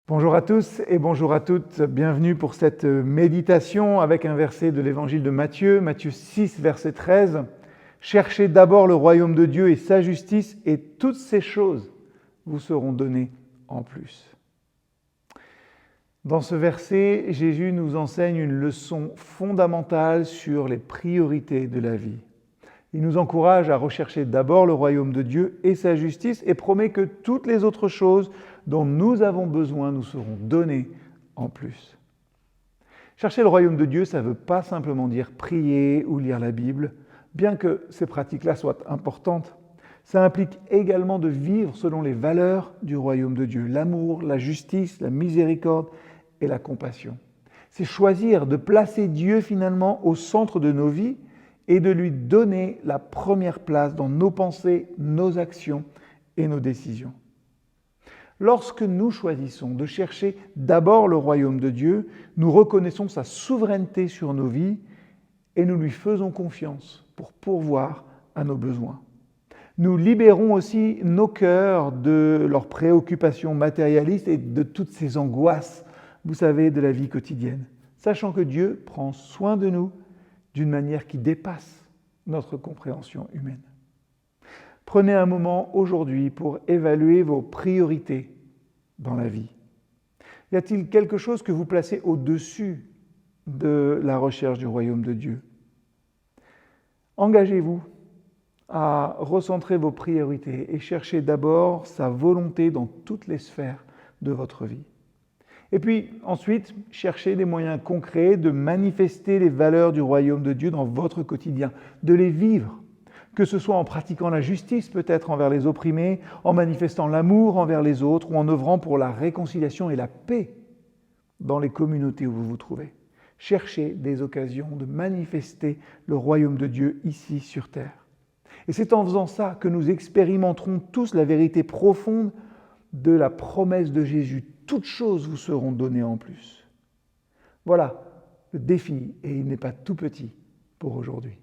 Bonjour à tous et bonjour à toutes, bienvenue pour cette méditation avec un verset de l'évangile de Matthieu, Matthieu 6, verset 13. Cherchez d'abord le royaume de Dieu et sa justice, et toutes ces choses vous seront données en plus. Dans ce verset, Jésus nous enseigne une leçon fondamentale sur les priorités de la vie. Il nous encourage à rechercher d'abord le royaume de Dieu et sa justice et promet que toutes les autres choses dont nous avons besoin nous seront données en plus. Chercher le royaume de Dieu, ça ne veut pas simplement dire prier ou lire la Bible, bien que ces pratiques-là soient importantes. Ça implique également de vivre selon les valeurs du royaume de Dieu, l'amour, la justice, la miséricorde et la compassion. C'est choisir de placer Dieu finalement au centre de nos vies et de lui donner la première place dans nos pensées, nos actions et nos décisions. Lorsque nous choisissons de chercher d'abord le royaume de Dieu, nous reconnaissons sa souveraineté sur nos vies et nous lui faisons confiance pour pourvoir à nos besoins. Nous libérons aussi nos cœurs de leurs préoccupations matérialistes et de toutes ces angoisses, vous savez, de la vie quotidienne, sachant que Dieu prend soin de nous d'une manière qui dépasse notre compréhension humaine. Prenez un moment aujourd'hui pour évaluer vos priorités dans la vie. Y a-t-il quelque chose que vous placez au-dessus de la recherche du royaume de Dieu? Engagez-vous à recentrer vos priorités et chercher d'abord sa volonté dans toutes les sphères de votre vie. Et puis ensuite, cherchez des moyens concrets de manifester les valeurs du royaume de Dieu dans votre quotidien, de les vivre, que ce soit en pratiquant la justice peut-être envers les opprimés, en manifestant l'amour envers les autres ou en œuvrant pour la réconciliation et la paix dans les communautés où vous vous trouvez. Cherchez des occasions de manifester le royaume de Dieu ici sur terre. Et c'est en faisant ça que nous expérimenterons tous la vérité profonde de la promesse de Jésus. Toutes choses vous seront données en plus. Voilà le défi, et il n'est pas tout petit pour aujourd'hui.